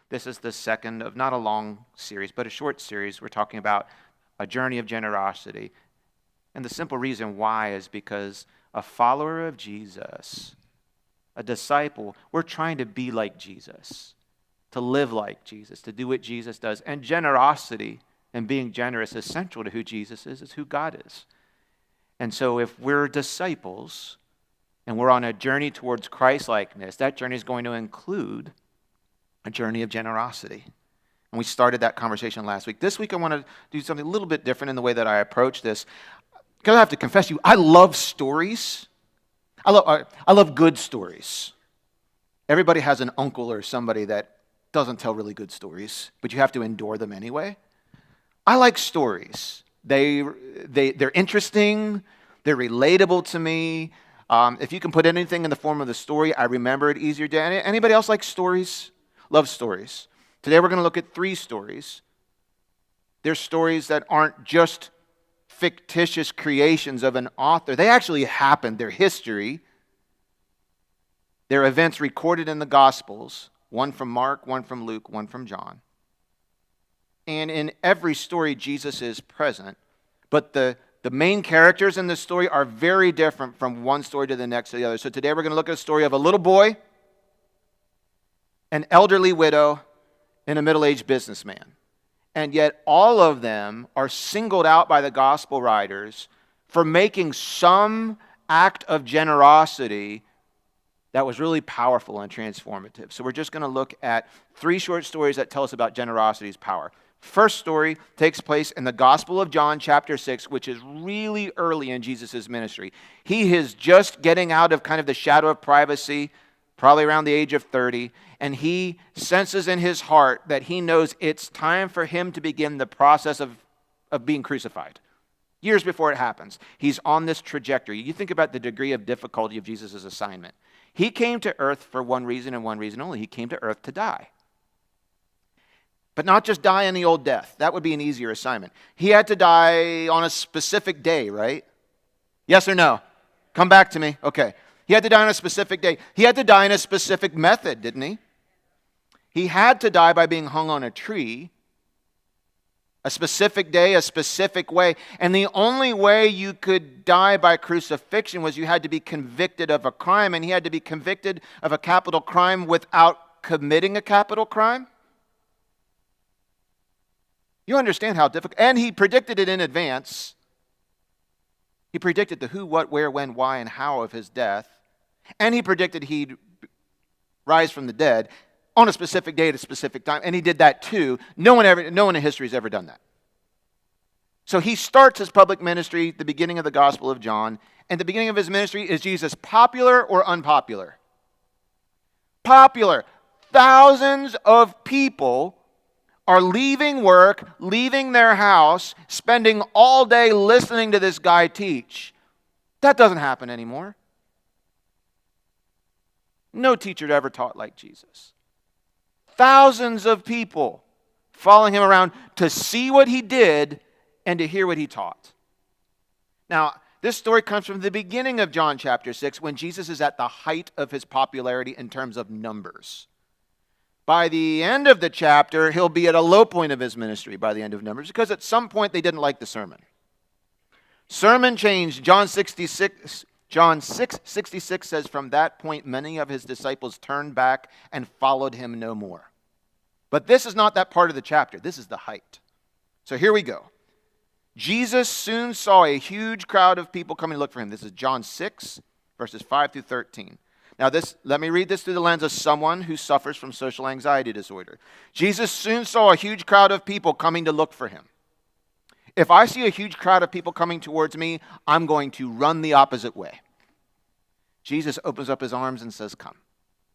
This is the second of not a long series, but a short series. We're talking about a journey of generosity. And the simple reason why is because a follower of Jesus, a disciple, we're trying to be like Jesus, to live like Jesus, to do what Jesus does. And generosity and being generous is central to who Jesus is who God is. And so if we're disciples and we're on a journey towards Christ-likeness, that journey is going to include a journey of generosity. And we started that conversation last week. This week I want to do something a little bit different in the way that I approach this. Because I have to confess to you, I love stories. I love good stories. Everybody has an uncle or somebody that doesn't tell really good stories, but you have to endure them anyway. I like stories. They're interesting. They're relatable to me. If you can put anything in the form of the story, I remember it easier. Anybody else like stories? Love stories. Today we're going to look at 3 stories. They're stories that aren't just fictitious creations of an author. They actually happened. They're history. They're events recorded in the Gospels. One from Mark, one from Luke, one from John. And in every story, Jesus is present. But the main characters in the story are very different from one story to the next to the other. So today we're going to look at a story of a little boy, an elderly widow, and a middle-aged businessman. And yet all of them are singled out by the gospel writers for making some act of generosity that was really powerful and transformative. So we're just going to look at 3 short stories that tell us about generosity's power. First story takes place in the Gospel of John, chapter 6, which is really early in Jesus' ministry. He is just getting out of kind of the shadow of privacy, probably around the age of 30, and he senses in his heart that he knows it's time for him to begin the process of being crucified. Years before it happens, he's on this trajectory. You think about the degree of difficulty of Jesus' assignment. He came to earth for one reason and one reason only. He came to earth to die. But not just die in the old death. That would be an easier assignment. He had to die on a specific day, right? Yes or no? Come back to me. Okay. He had to die on a specific day. He had to die in a specific method, didn't he? He had to die by being hung on a tree, a specific day, a specific way. And the only way you could die by crucifixion was you had to be convicted of a crime, and he had to be convicted of a capital crime without committing a capital crime. You understand how difficult, and he predicted it in advance. He predicted the who, what, where, when, why, and how of his death. And he predicted he'd rise from the dead on a specific day at a specific time. And he did that too. No one in history has ever done that. So he starts his public ministry at the beginning of the Gospel of John. And the beginning of his ministry, is Jesus popular or unpopular? Popular. Thousands of people are leaving work, leaving their house, spending all day listening to this guy teach. That doesn't happen anymore. No teacher ever taught like Jesus. Thousands of people following him around to see what he did and to hear what he taught. Now, this story comes from the beginning of John chapter 6, when Jesus is at the height of his popularity in terms of numbers. By the end of the chapter, he'll be at a low point of his ministry by the end of Numbers, because at some point they didn't like the sermon. Sermon changed. John 6:66 says, from that point many of his disciples turned back and followed him no more. But this is not that part of the chapter. This is the height. So here we go. Jesus soon saw a huge crowd of people coming to look for him. This is John 6, verses 5 through 13. Now let me read this through the lens of someone who suffers from social anxiety disorder. Jesus soon saw a huge crowd of people coming to look for him. If I see a huge crowd of people coming towards me, I'm going to run the opposite way. Jesus opens up his arms and says, come.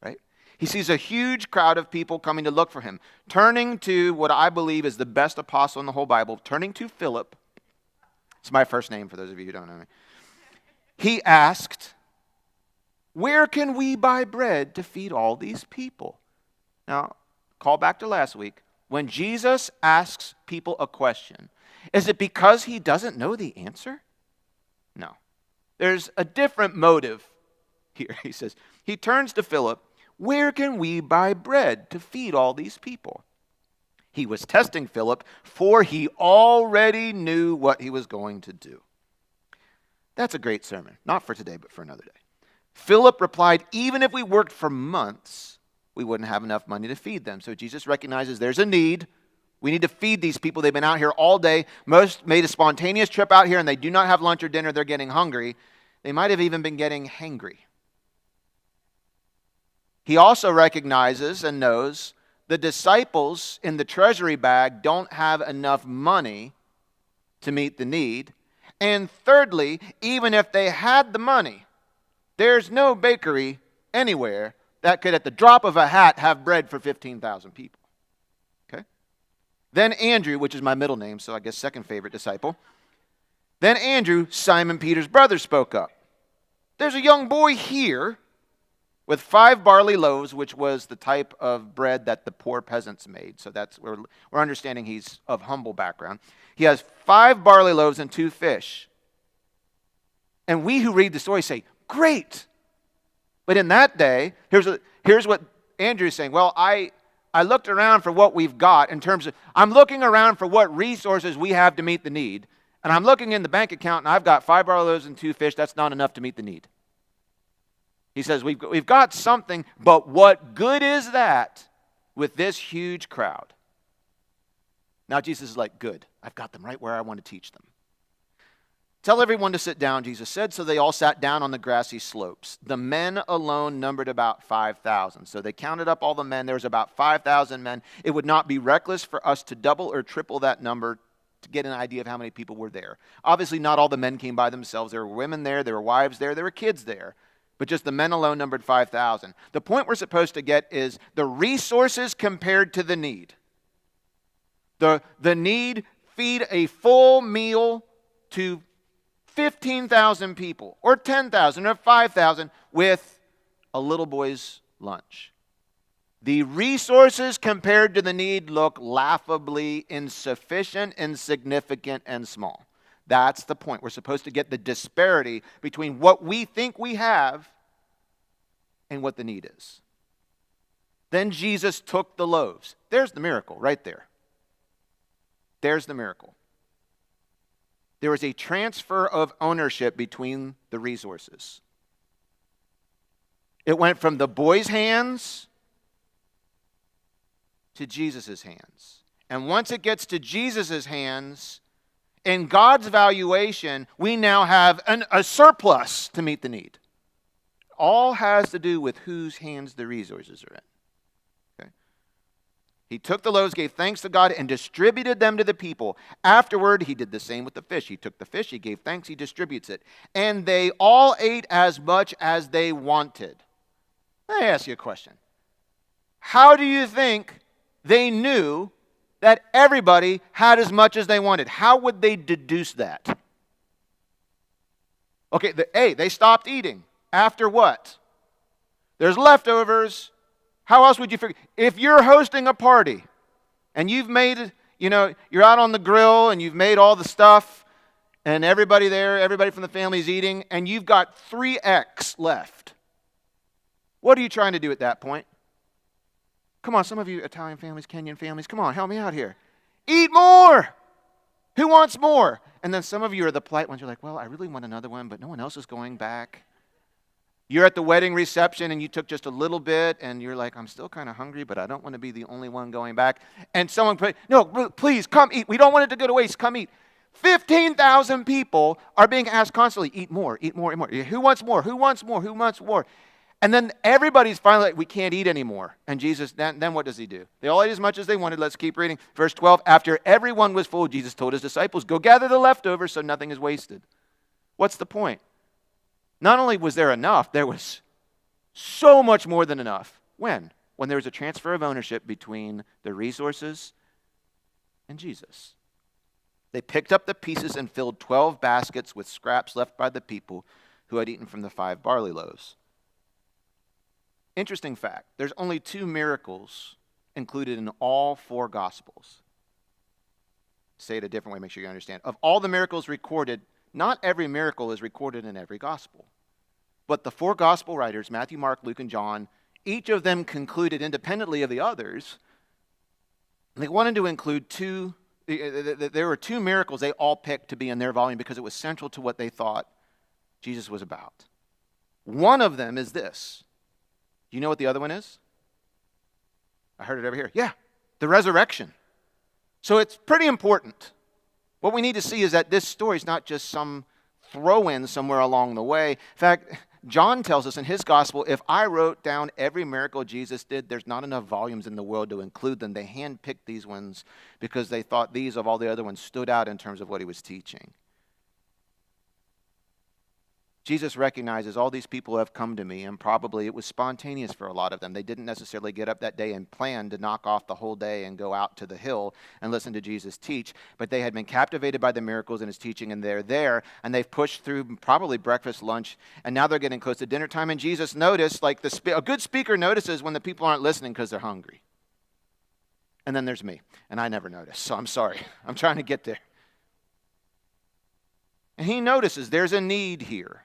Right? He sees a huge crowd of people coming to look for him. Turning to what I believe is the best apostle in the whole Bible, turning to Philip. It's my first name for those of you who don't know me. He asked, where can we buy bread to feed all these people? Now, call back to last week. When Jesus asks people a question, is it because he doesn't know the answer? No. There's a different motive here. He says, he turns to Philip, where can we buy bread to feed all these people? He was testing Philip, for he already knew what he was going to do. That's a great sermon. Not for today, but for another day. Philip replied, even if we worked for months, we wouldn't have enough money to feed them. So Jesus recognizes there's a need. We need to feed these people. They've been out here all day. Most made a spontaneous trip out here, and they do not have lunch or dinner. They're getting hungry. They might have even been getting hangry. He also recognizes and knows the disciples in the treasury bag don't have enough money to meet the need. And thirdly, even if they had the money, there's no bakery anywhere that could, at the drop of a hat, have bread for 15,000 people. Okay? Then Andrew, which is my middle name, so I guess second favorite disciple. Then Andrew, Simon Peter's brother, spoke up. There's a young boy here with 5 barley loaves, which was the type of bread that the poor peasants made. So that's where we're understanding he's of humble background. He has 5 barley loaves and 2 fish. And we who read the story say, great. But in that day, here's what Andrew is saying. Well, I looked around for what we've got in terms of, I'm looking around for what resources we have to meet the need. And I'm looking in the bank account, and I've got 5 barley loaves and 2 fish. That's not enough to meet the need. He says, we've got something, but what good is that with this huge crowd? Now Jesus is like, good. I've got them right where I want to teach them. Tell everyone to sit down, Jesus said. So they all sat down on the grassy slopes. The men alone numbered about 5,000. So they counted up all the men. There was about 5,000 men. It would not be reckless for us to double or triple that number to get an idea of how many people were there. Obviously, not all the men came by themselves. There were women there. There were wives there. There were kids there. But just the men alone numbered 5,000. The point we're supposed to get is the resources compared to the need. The need, feed a full meal to 15,000 people, or 10,000, or 5,000 with a little boy's lunch. The resources compared to the need look laughably insufficient, insignificant, and small. That's the point. We're supposed to get the disparity between what we think we have and what the need is. Then Jesus took the loaves. There's the miracle right there. There's the miracle. There was a transfer of ownership between the resources. It went from the boy's hands to Jesus' hands. And once it gets to Jesus' hands, in God's valuation, we now have a surplus to meet the need. All has to do with whose hands the resources are in. Okay? He took the loaves, gave thanks to God, and distributed them to the people. Afterward, he did the same with the fish. He took the fish, he gave thanks, he distributes it. And they all ate as much as they wanted. Let me ask you a question. How do you think they knew that everybody had as much as they wanted? How would they deduce that? Okay, they stopped eating. After what? There's leftovers. How else would you figure? If you're hosting a party and you've made, you're out on the grill and you've made all the stuff and everybody there, everybody from the family is eating, and you've got 3x left. What are you trying to do at that point? Come on, some of you Italian families, Kenyan families, come on, help me out here. Eat more! Who wants more? And then some of you are the polite ones. You're like, well, I really want another one, but no one else is going back. You're at the wedding reception and you took just a little bit and you're like, I'm still kind of hungry, but I don't want to be the only one going back. And someone, no, please, come eat. We don't want it to go to waste. Come eat. 15,000 people are being asked constantly, eat more, eat more, eat more. Who wants more? Who wants more? Who wants more? And then everybody's finally like, we can't eat anymore. And Jesus, then what does he do? They all ate as much as they wanted. Let's keep reading. Verse 12, after everyone was full, Jesus told his disciples, go gather the leftovers so nothing is wasted. What's the point? Not only was there enough, there was so much more than enough. When? When there was a transfer of ownership between the resources and Jesus. They picked up the pieces and filled 12 baskets with scraps left by the people who had eaten from the 5 barley loaves. Interesting fact, there's only 2 miracles included in all 4 Gospels. Say it a different way, make sure you understand. Of all the miracles recorded, not every miracle is recorded in every Gospel. But the 4 Gospel writers, Matthew, Mark, Luke, and John, each of them concluded independently of the others, they wanted to include there were two miracles they all picked to be in their volume because it was central to what they thought Jesus was about. One of them is this. Do you know what the other one is? I heard it over here. Yeah, the resurrection. So it's pretty important. What we need to see is that this story is not just some throw-in somewhere along the way. In fact, John tells us in his gospel, if I wrote down every miracle Jesus did, there's not enough volumes in the world to include them. They handpicked these ones because they thought these of all the other ones stood out in terms of what he was teaching. Jesus recognizes all these people have come to me, and probably it was spontaneous for a lot of them. They didn't necessarily get up that day and plan to knock off the whole day and go out to the hill and listen to Jesus teach, but they had been captivated by the miracles in his teaching, and they're there, and they've pushed through probably breakfast, lunch, and now they're getting close to dinner time, and Jesus noticed, like a good speaker notices when the people aren't listening because they're hungry. And then there's me, and I never notice, so I'm sorry. I'm trying to get there. And he notices there's a need here.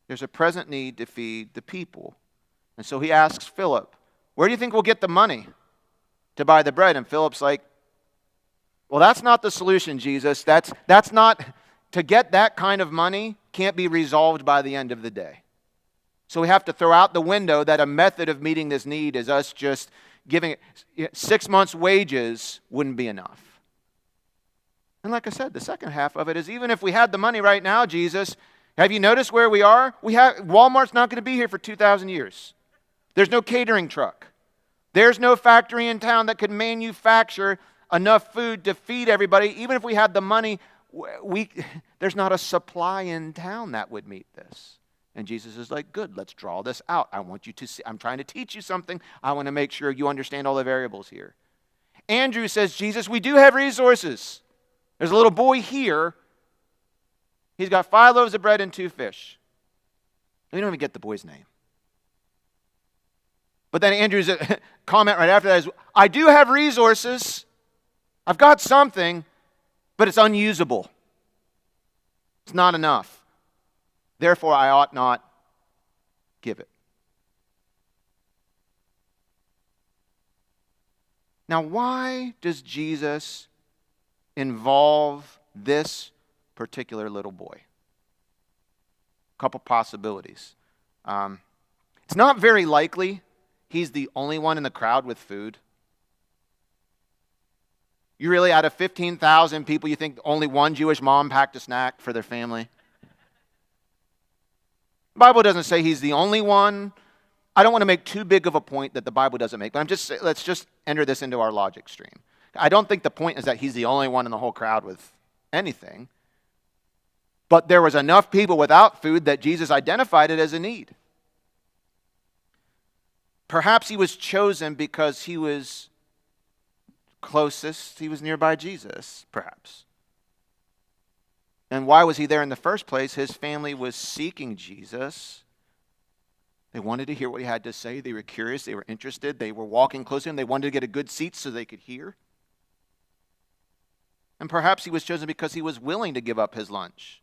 There's a present need to feed the people. And so he asks Philip, where do you think we'll get the money to buy the bread? And Philip's like, well, that's not the solution, Jesus. That's not, to get that kind of money can't be resolved by the end of the day. So we have to throw out the window that a method of meeting this need is us just giving it 6 months' wages wouldn't be enough. And like I said, the second half of it is even if we had the money right now, Jesus, have you noticed where we are? Walmart's not going to be here for 2,000 years. There's no catering truck. There's no factory in town that could manufacture enough food to feed everybody. Even if we had the money, there's not a supply in town that would meet this. And Jesus is like, good, let's draw this out. I want you to see. I'm trying to teach you something. I want to make sure you understand all the variables here. Andrew says, Jesus, we do have resources. There's a little boy here. He's got 5 loaves of bread and 2 fish. We don't even get the boy's name. But then Andrew's comment right after that is, I do have resources. I've got something, but it's unusable. It's not enough. Therefore, I ought not give it. Now, why does Jesus involve this particular little boy? A couple possibilities. It's not very likely he's the only one in the crowd with food. You really, out of 15,000 people, you think only one Jewish mom packed a snack for their family? The Bible doesn't say he's the only one. I don't want to make too big of a point that the Bible doesn't make, but let's just enter this into our logic stream. I don't think the point is that he's the only one in the whole crowd with anything. But there was enough people without food that Jesus identified it as a need. Perhaps he was chosen because he was closest, he was nearby Jesus, perhaps. And why was he there in the first place? His family was seeking Jesus. They wanted to hear what he had to say. They were curious. They were interested. They were walking close to him. They wanted to get a good seat so they could hear. And perhaps he was chosen because he was willing to give up his lunch.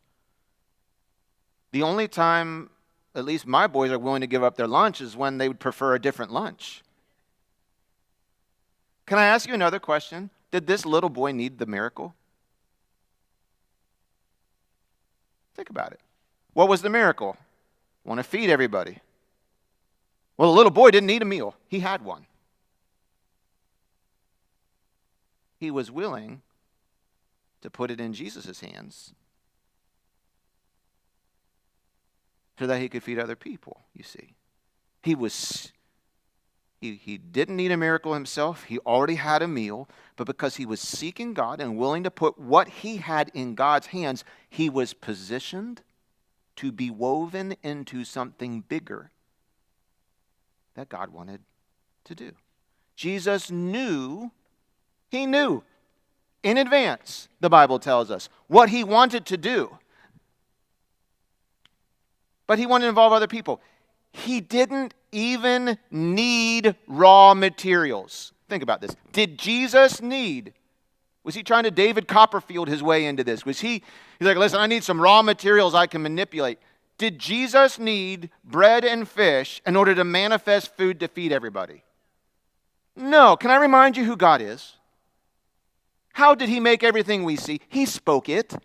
The only time, at least my boys are willing to give up their lunch, is when they would prefer a different lunch. Can I ask you another question? Did this little boy need the miracle? Think about it. What was the miracle? Want to feed everybody. Well, the little boy didn't need a meal. He had one. He was willing to put it in Jesus' hands so that he could feed other people, you see. He didn't need a miracle himself. He already had a meal. But because he was seeking God and willing to put what he had in God's hands, he was positioned to be woven into something bigger that God wanted to do. Jesus knew, he knew in advance, the Bible tells us, what he wanted to do. But he wanted to involve other people. He didn't even need raw materials. Think about this. Did Jesus need? Was he trying to David Copperfield his way into this? He's like, listen, I need some raw materials I can manipulate. Did Jesus need bread and fish in order to manifest food to feed everybody? No. Can I remind you who God is? How did he make everything we see? He spoke it.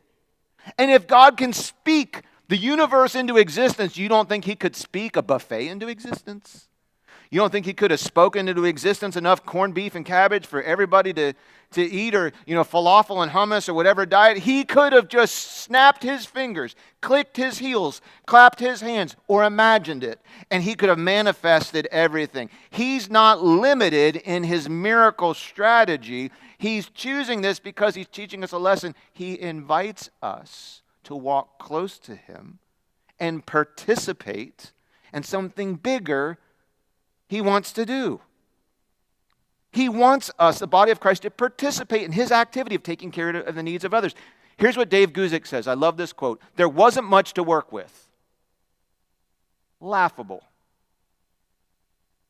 And if God can speak the universe into existence, you don't think he could speak a buffet into existence? You don't think he could have spoken into existence enough corned beef and cabbage for everybody to eat, or, falafel and hummus or whatever diet? He could have just snapped his fingers, clicked his heels, clapped his hands, or imagined it, and he could have manifested everything. He's not limited in his miracle strategy. He's choosing this because he's teaching us a lesson. He invites us to walk close to him and participate in something bigger he wants to do. He wants us, the body of Christ, to participate in his activity of taking care of the needs of others. Here's what Dave Guzik says. I love this quote. There wasn't much to work with. Laughable.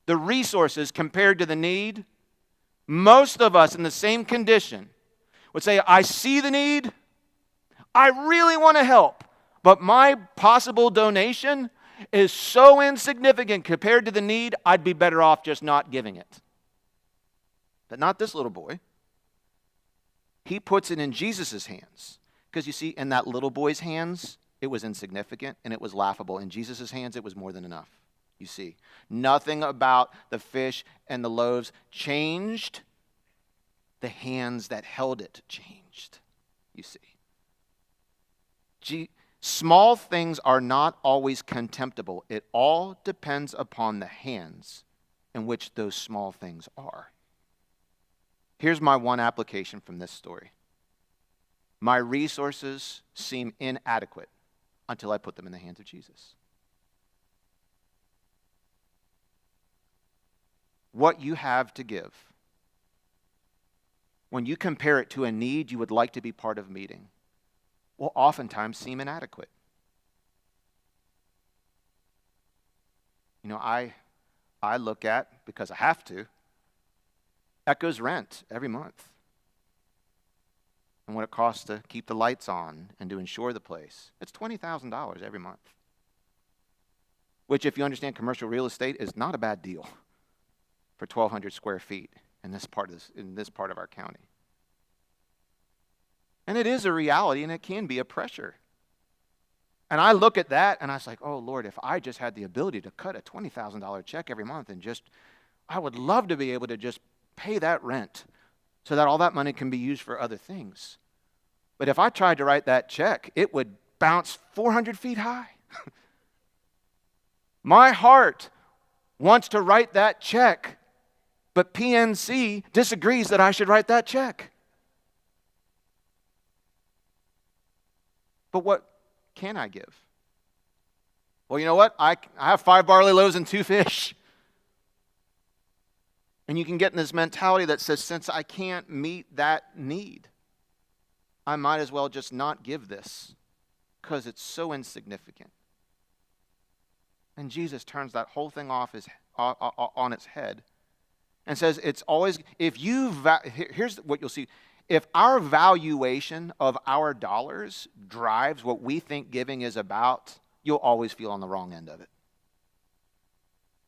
The resources compared to the need, most of us in the same condition would say, I see the need, I really want to help, but my possible donation is so insignificant compared to the need, I'd be better off just not giving it. But not this little boy. He puts it in Jesus' hands. Because you see, in that little boy's hands, it was insignificant and it was laughable. In Jesus' hands, it was more than enough. You see, nothing about the fish and the loaves changed. The hands that held it changed. You see. Small things are not always contemptible. It all depends upon the hands in which those small things are. Here's my one application from this story. My resources seem inadequate until I put them in the hands of Jesus. What you have to give, when you compare it to a need you would like to be part of meeting, will oftentimes seem inadequate. I look at, because I have to, Echo's rent every month. And what it costs to keep the lights on and to insure the place. It's $20,000 every month. Which, if you understand commercial real estate, is not a bad deal for 1,200 square feet in this part of our county. And it is a reality, and it can be a pressure. And I look at that, and I was like, oh, Lord, if I just had the ability to cut a $20,000 check every month and I would love to be able to just pay that rent so that all that money can be used for other things. But if I tried to write that check, it would bounce 400 feet high. My heart wants to write that check, but PNC disagrees that I should write that check. But what can I give? Well, you know what? I have 5 barley loaves and 2 fish. And you can get in this mentality that says, since I can't meet that need, I might as well just not give this because it's so insignificant. And Jesus turns that whole thing on its head and says, it's always, here's what you'll see. If our valuation of our dollars drives what we think giving is about, you'll always feel on the wrong end of it.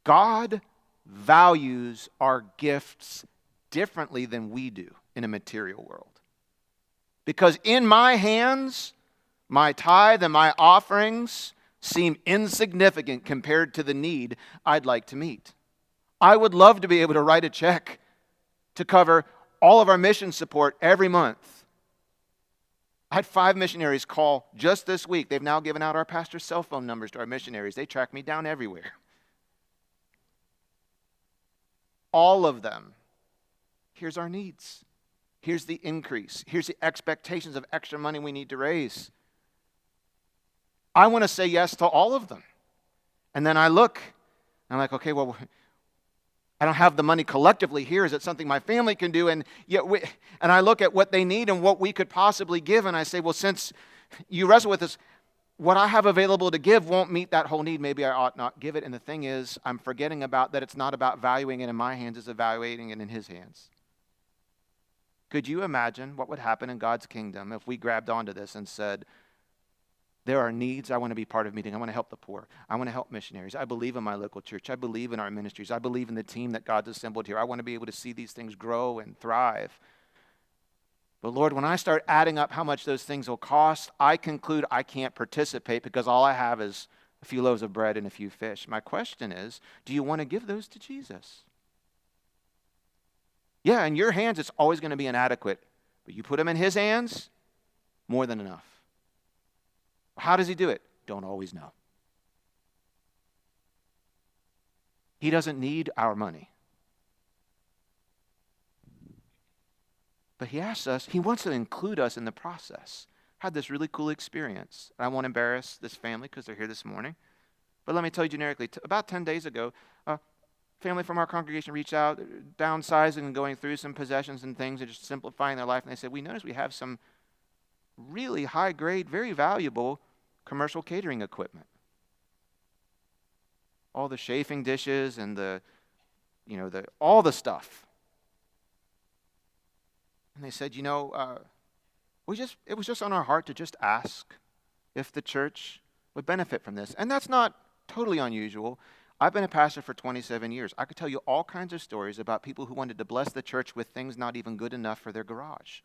God values our gifts differently than we do in a material world. Because in my hands, my tithe and my offerings seem insignificant compared to the need I'd like to meet. I would love to be able to write a check to cover all of our mission support every month. I had 5 missionaries call just this week. They've now given out our pastor's cell phone numbers to our missionaries. They track me down everywhere. All of them. Here's our needs. Here's the increase. Here's the expectations of extra money we need to raise. I want to say yes to all of them. And then I look, and I'm like, okay, well, I don't have the money collectively here. Is it something my family can do? And I look at what they need and what we could possibly give, and I say, well, since you wrestle with this, what I have available to give won't meet that whole need. Maybe I ought not give it. And the thing is, I'm forgetting about that it's not about valuing it in my hands, it's evaluating it in his hands. Could you imagine what would happen in God's kingdom if we grabbed onto this and said, There are needs I want to be part of meeting. I want to help the poor. I want to help missionaries. I believe in my local church. I believe in our ministries. I believe in the team that God's assembled here. I want to be able to see these things grow and thrive. But Lord, when I start adding up how much those things will cost, I conclude I can't participate because all I have is a few loaves of bread and a few fish. My question is, do you want to give those to Jesus? Yeah, in your hands, it's always going to be inadequate. But you put them in his hands, more than enough. How does he do it? Don't always know. He doesn't need our money. But he asks us, he wants to include us in the process. I had this really cool experience. I won't embarrass this family because they're here this morning. But let me tell you generically, about 10 days ago, a family from our congregation reached out, downsizing and going through some possessions and things and just simplifying their life. And they said, we noticed we have some really high grade, very valuable commercial catering equipment. All the chafing dishes and all the stuff. And they said, it was just on our heart to just ask if the church would benefit from this. And that's not totally unusual. I've been a pastor for 27 years. I could tell you all kinds of stories about people who wanted to bless the church with things not even good enough for their garage.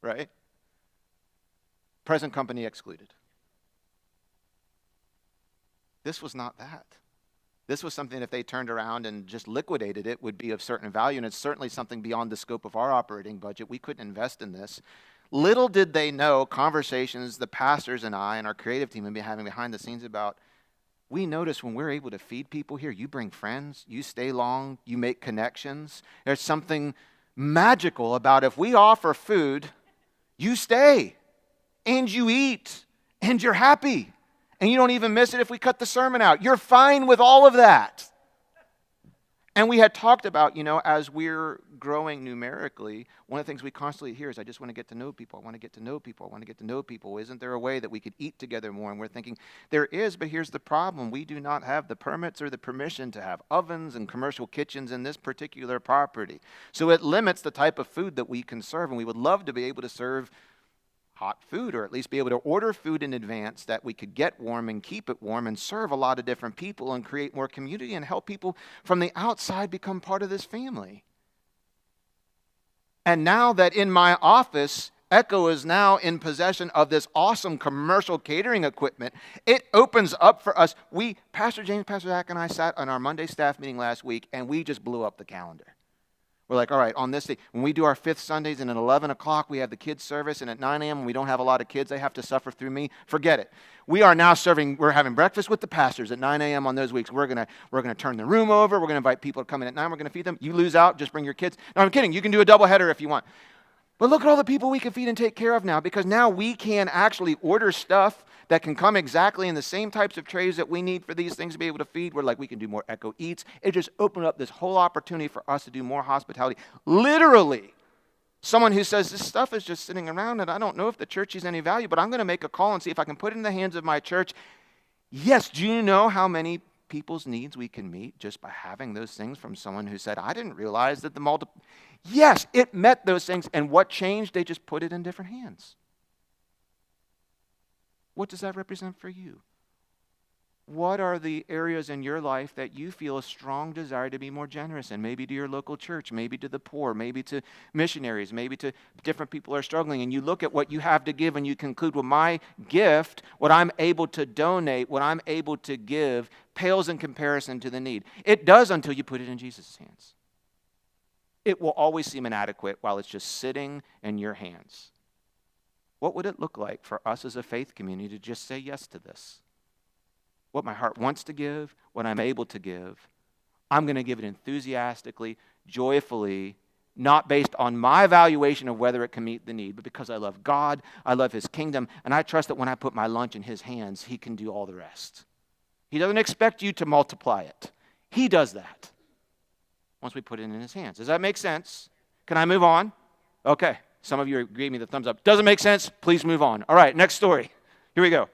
Right? Present company excluded. This was not that. This was something if they turned around and just liquidated it would be of certain value, and it's certainly something beyond the scope of our operating budget. We couldn't invest in this. Little did they know conversations the pastors and I and our creative team have been having behind the scenes about, we notice when we're able to feed people here, you bring friends, you stay long, you make connections. There's something magical about if we offer food, you stay, and you eat, and you're happy. And you don't even miss it if we cut the sermon out. You're fine with all of that. And we had talked about, as we're growing numerically, one of the things we constantly hear is, I just want to get to know people. I want to get to know people. I want to get to know people. Isn't there a way that we could eat together more? And we're thinking, there is, but here's the problem. We do not have the permits or the permission to have ovens and commercial kitchens in this particular property. So it limits the type of food that we can serve. And we would love to be able to serve hot food, or at least be able to order food in advance that we could get warm and keep it warm and serve a lot of different people and create more community and help people from the outside become part of this family. And now that in my office, Echo is now in possession of this awesome commercial catering equipment, it opens up for us. Pastor James, Pastor Zach, and I sat on our Monday staff meeting last week, and we just blew up the calendar. We're like, all right, on this day, when we do our fifth Sundays and at 11 o'clock we have the kids service, and at 9 a.m. when we don't have a lot of kids, they have to suffer through me. Forget it. We are now we're having breakfast with the pastors at 9 a.m. on those weeks. We're gonna turn the room over. We're going to invite people to come in at 9. We're going to feed them. You lose out, just bring your kids. No, I'm kidding. You can do a double header if you want. But look at all the people we can feed and take care of now, because now we can actually order stuff that can come exactly in the same types of trays that we need for these things to be able to feed. We're like, we can do more Echo Eats. It just opened up this whole opportunity for us to do more hospitality. Literally, someone who says, this stuff is just sitting around and I don't know if the church has any value, but I'm going to make a call and see if I can put it in the hands of my church. Yes, do you know how many people's needs we can meet just by having those things from someone who said, I didn't realize that Yes, it met those things. And what changed? They just put it in different hands. What does that represent for you? What are the areas in your life that you feel a strong desire to be more generous in? Maybe to your local church, maybe to the poor, maybe to missionaries, maybe to different people who are struggling. And you look at what you have to give and you conclude, well, my gift, what I'm able to donate, what I'm able to give, pales in comparison to the need. It does until you put it in Jesus' hands. It will always seem inadequate while it's just sitting in your hands. What would it look like for us as a faith community to just say yes to this? What my heart wants to give, what I'm able to give, I'm going to give it enthusiastically, joyfully, not based on my evaluation of whether it can meet the need, but because I love God, I love His kingdom, and I trust that when I put my lunch in His hands, He can do all the rest. He doesn't expect you to multiply it. He does that once we put it in His hands. Does that make sense? Can I move on? Okay. Some of you gave me the thumbs up. Doesn't make sense? Please move on. All right, next story. Here we go.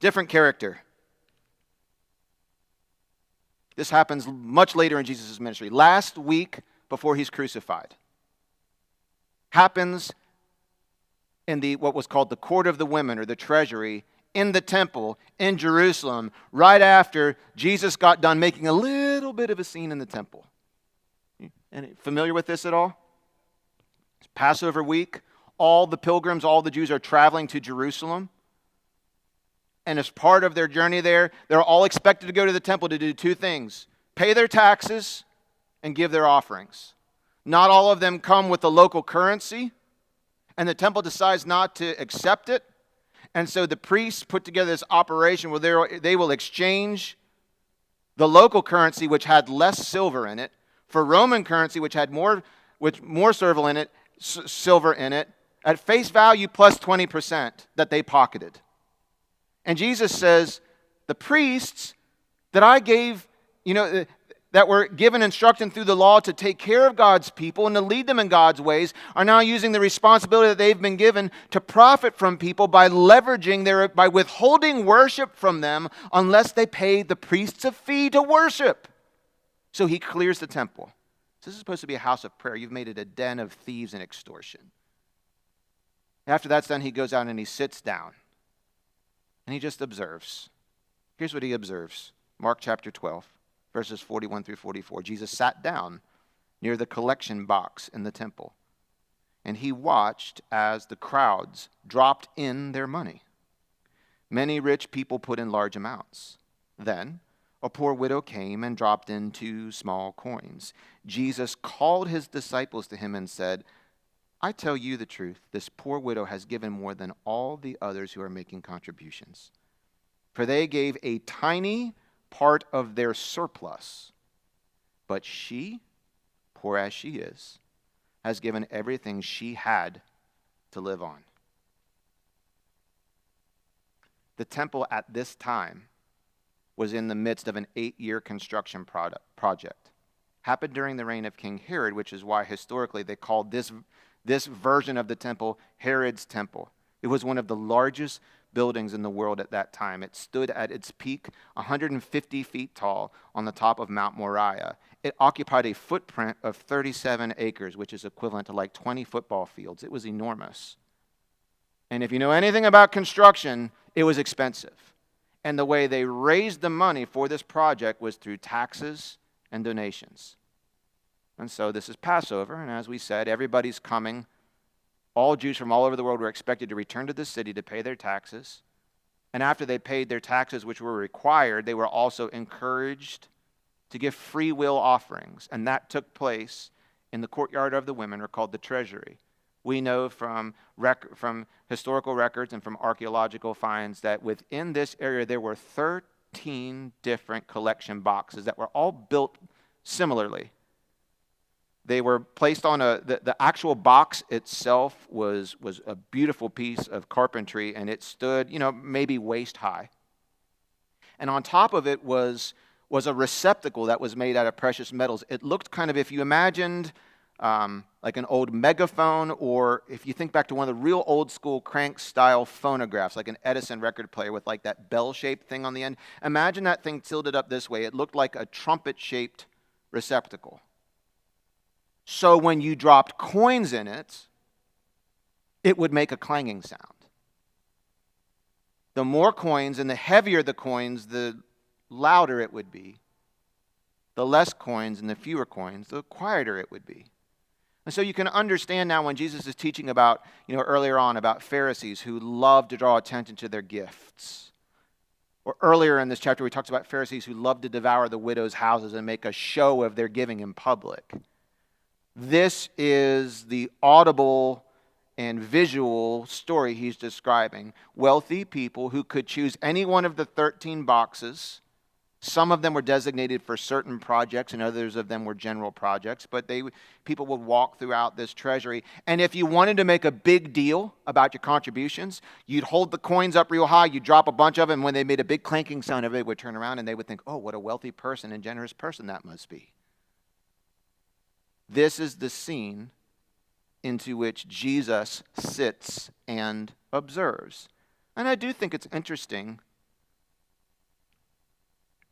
Different character. This happens much later in Jesus' ministry. Last week before He's crucified. Happens in what was called the court of the women, or the treasury, in the temple in Jerusalem, right after Jesus got done making a little bit of a scene in the temple. And familiar with this at all? It's Passover week. All the pilgrims, all the Jews are traveling to Jerusalem. And as part of their journey there, they're all expected to go to the temple to do two things: pay their taxes and give their offerings. Not all of them come with the local currency, and the temple decides not to accept it. And so the priests put together this operation where they will exchange the local currency, which had less silver in it, for Roman currency, which had more silver in it, at face value plus 20% that they pocketed. And Jesus says, the priests that I gave, that were given instruction through the law to take care of God's people and to lead them in God's ways, are now using the responsibility that they've been given to profit from people by by withholding worship from them unless they pay the priests a fee to worship. So he clears the temple. This is supposed to be a house of prayer. You've made it a den of thieves and extortion. After that's done, he goes out and he sits down. And he just observes. Here's what he observes. Mark chapter 12. Verses 41 through 44. Jesus sat down near the collection box in the temple, and he watched as the crowds dropped in their money. Many rich people put in large amounts. Then a poor widow came and dropped in 2 small coins. Jesus called his disciples to him and said, I tell you the truth, this poor widow has given more than all the others who are making contributions. For they gave a tiny part of their surplus, but she, poor as she is, has given everything she had to live on. The temple at this time was in the midst of an 8-year construction project. Happened during the reign of King Herod, which is why historically they called this version of the temple Herod's temple. It was one of the largest buildings in the world at that time. It stood at its peak 150 feet tall on the top of Mount Moriah. It occupied a footprint of 37 acres, which is equivalent to like 20 football fields. It was enormous. And if you know anything about construction, it was expensive. And the way they raised the money for this project was through taxes and donations. And so this is Passover, and as we said, everybody's coming. All Jews from all over the world were expected to return to the city to pay their taxes. And after they paid their taxes, which were required, they were also encouraged to give free will offerings. And that took place in the courtyard of the women, or called the treasury. We know from historical records and from archaeological finds that within this area there were 13 different collection boxes that were all built similarly. They were placed on the actual box itself was a beautiful piece of carpentry, and it stood, maybe waist high. And on top of it was a receptacle that was made out of precious metals. It looked kind of, if you imagined like an old megaphone, or if you think back to one of the real old school crank style phonographs, like an Edison record player with like that bell-shaped thing on the end. Imagine that thing tilted up this way. It looked like a trumpet-shaped receptacle. So when you dropped coins in it, it would make a clanging sound. The more coins and the heavier the coins, the louder it would be. The less coins and the fewer coins, the quieter it would be. And so you can understand now when Jesus is teaching about, earlier on about Pharisees who love to draw attention to their gifts. Or earlier in this chapter, we talked about Pharisees who love to devour the widows' houses and make a show of their giving in public. This is the audible and visual story he's describing. Wealthy people who could choose any one of the 13 boxes. Some of them were designated for certain projects, and others of them were general projects. But people would walk throughout this treasury. And if you wanted to make a big deal about your contributions, you'd hold the coins up real high, you'd drop a bunch of them, and when they made a big clanking sound, everybody would turn around and they would think, oh, what a wealthy person and generous person that must be. This is the scene into which Jesus sits and observes. And I do think it's interesting,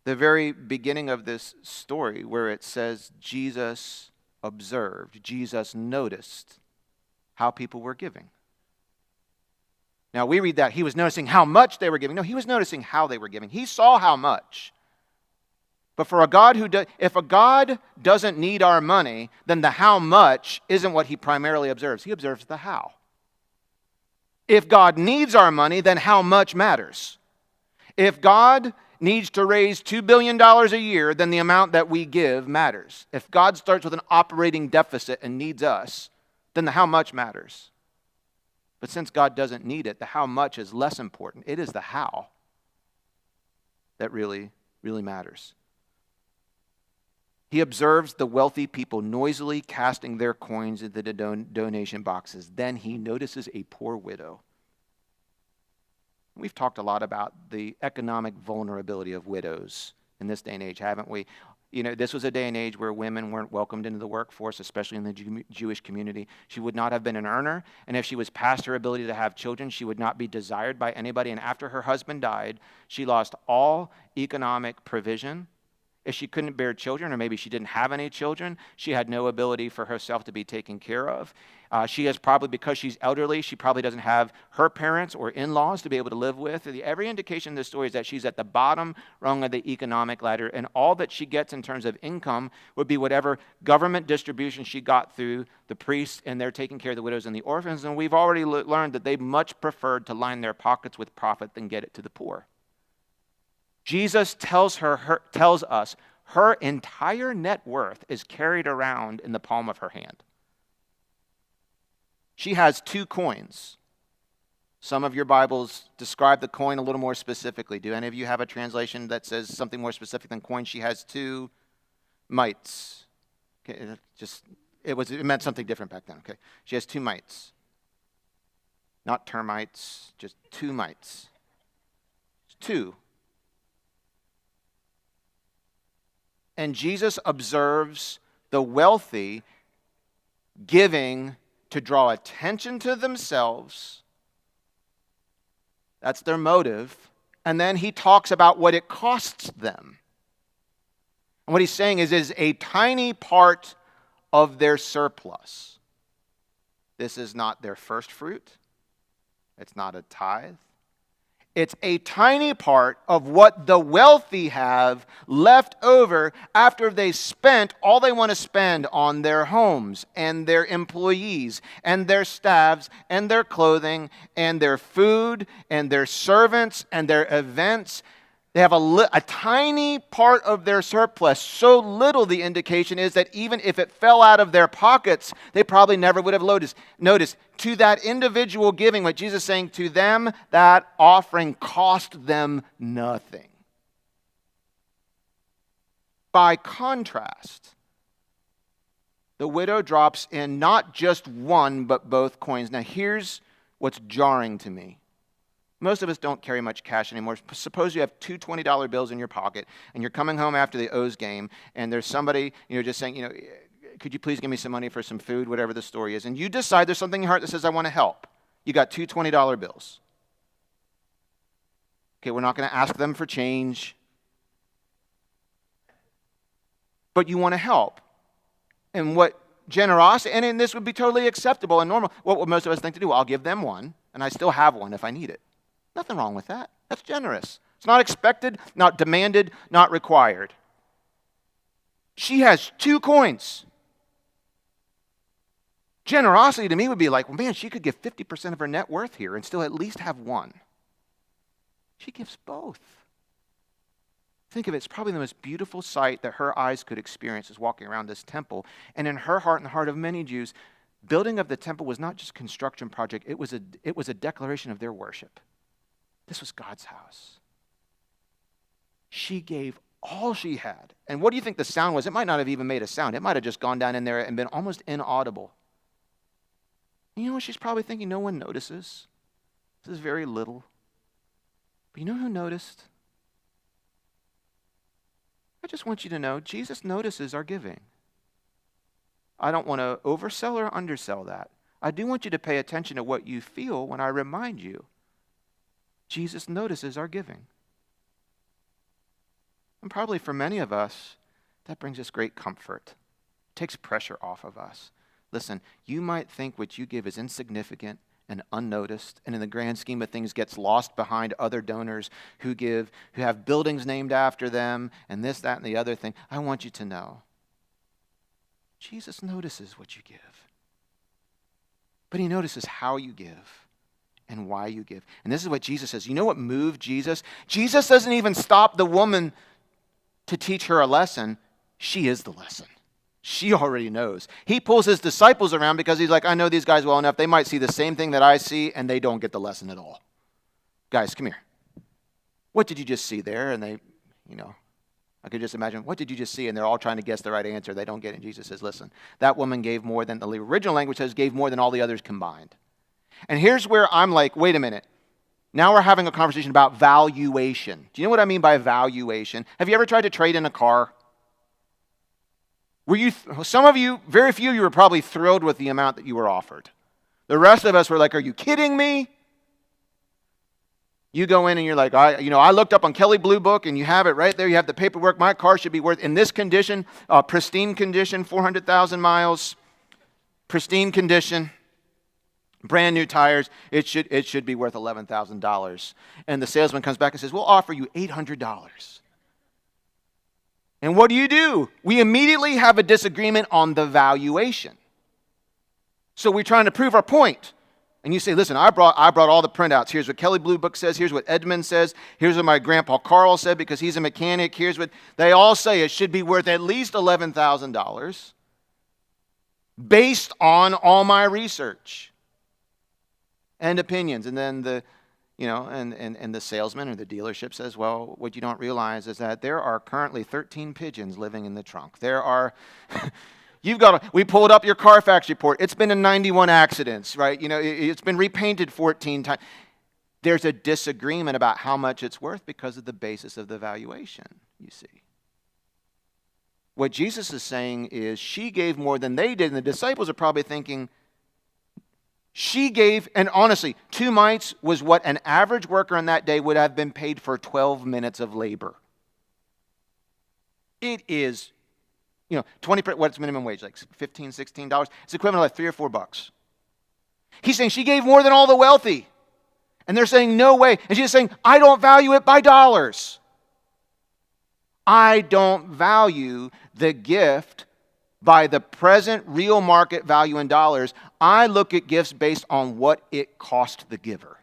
the very beginning of this story where it says Jesus observed, Jesus noticed how people were giving. Now, we read that he was noticing how much they were giving. No, he was noticing how they were giving. He saw how much. But for a God if a God doesn't need our money, then the how much isn't what he primarily observes. He observes the how. If God needs our money, then how much matters. If God needs to raise $2 billion a year, then the amount that we give matters. If God starts with an operating deficit and needs us, then the how much matters. But since God doesn't need it, the how much is less important. It is the how that really, really matters. He observes the wealthy people noisily casting their coins into the donation boxes. Then he notices a poor widow. We've talked a lot about the economic vulnerability of widows in this day and age, haven't we? You know, this was a day and age where women weren't welcomed into the workforce, especially in the Jewish community. She would not have been an earner, and if she was past her ability to have children, she would not be desired by anybody. And after her husband died, she lost all economic provision. If she couldn't bear children, or maybe she didn't have any children, she had no ability for herself to be taken care of. She is probably, because she's elderly, she probably doesn't have her parents or in-laws to be able to live with. Every indication in this story is that she's at the bottom rung of the economic ladder, and all that she gets in terms of income would be whatever government distribution she got through the priests, and they're taking care of the widows and the orphans. And we've already learned that they much preferred to line their pockets with profit than get it to the poor. Jesus tells us her entire net worth is carried around in the palm of her hand. She has 2 coins. Some of your Bibles describe the coin a little more specifically. Do any of you have a translation that says something more specific than coin? She has 2 mites. Okay, it meant something different back then. Okay, she has 2 mites. Not termites, just 2 mites. 2. And Jesus observes the wealthy giving to draw attention to themselves. That's their motive. And then he talks about what it costs them. And what he's saying is a tiny part of their surplus. This is not their first fruit. It's not a tithe. It's a tiny part of what the wealthy have left over after they spent all they want to spend on their homes and their employees and their staffs and their clothing and their food and their servants and their events. They have a tiny part of their surplus. So little, the indication is that even if it fell out of their pockets, they probably never would have noticed. To that individual giving, what Jesus is saying, to them, that offering cost them nothing. By contrast, the widow drops in not just one, but both coins. Now, here's what's jarring to me. Most of us don't carry much cash anymore. Suppose you have 2 $20 bills in your pocket, and you're coming home after the O's game, and there's somebody, just saying, could you please give me some money for some food, whatever the story is. And you decide there's something in your heart that says, I want to help. You got 2 $20 bills. Okay, we're not going to ask them for change. But you want to help. And what generosity, and this would be totally acceptable and normal. What would most of us think to do? I'll give them one, and I still have one if I need it. Nothing wrong with that. That's generous. It's not expected, not demanded, not required. She has 2 coins. Generosity to me would be like, well, man, she could give 50% of her net worth here and still at least have 1. She gives both. Think of it, it's probably the most beautiful sight that her eyes could experience is walking around this temple. And in her heart and the heart of many Jews, building of the temple was not just a construction project, it was a declaration of their worship. This was God's house. She gave all she had. And what do you think the sound was? It might not have even made a sound. It might have just gone down in there and been almost inaudible. You know what she's probably thinking? No one notices. This is very little. But you know who noticed? I just want you to know, Jesus notices our giving. I don't want to oversell or undersell that. I do want you to pay attention to what you feel when I remind you. Jesus notices our giving. And probably for many of us, that brings us great comfort. It takes pressure off of us. Listen, you might think what you give is insignificant and unnoticed, and in the grand scheme of things gets lost behind other donors who have buildings named after them, and this, that, and the other thing. I want you to know, Jesus notices what you give. But he notices how you give and why you give. And this is what Jesus says. You know what moved Jesus? Jesus doesn't even stop the woman to teach her a lesson. She is the lesson. She already knows. He pulls his disciples around because he's like, I know these guys well enough. They might see the same thing that I see, and they don't get the lesson at all. Guys, come here. What did you just see there? And they, I could just imagine, what did you just see? And they're all trying to guess the right answer. They don't get it. And Jesus says, listen, that woman gave more than, the original language says, gave more than all the others combined. And here's where I'm like, wait a minute. Now we're having a conversation about valuation. Do you know what I mean by valuation? Have you ever tried to trade in a car? Some of you, very few of you were probably thrilled with the amount that you were offered. The rest of us were like, are you kidding me? You go in and you're like, I looked up on Kelley Blue Book and you have it right there. You have the paperwork. My car should be worth, in this condition, pristine condition, 400,000 miles, pristine condition, brand new tires. It should be worth $11,000. And the salesman comes back and says, we'll offer you $800. And what do? We immediately have a disagreement on the valuation. So we're trying to prove our point. And you say, listen, I brought all the printouts. Here's what Kelley Blue Book says. Here's what Edmund says. Here's what my grandpa Carl said because he's a mechanic. Here's what they all say. It should be worth at least $11,000 based on all my research and opinions. And then the salesman or the dealership says, well, what you don't realize is that there are currently 13 pigeons living in the trunk. There are, we pulled up your Carfax report. It's been in 91 accidents, right? It's been repainted 14 times. There's a disagreement about how much it's worth because of the basis of the valuation, you see. What Jesus is saying is she gave more than they did, and the disciples are probably thinking, she gave, and honestly, 2 mites was what an average worker on that day would have been paid for 12 minutes of labor. It is, 20%, what's minimum wage, like $15, $16? It's equivalent to like $3 or $4. He's saying she gave more than all the wealthy. And they're saying, no way. And she's saying, I don't value it by dollars. I don't value the gift by the present real market value in dollars. I look at gifts based on what it cost the giver.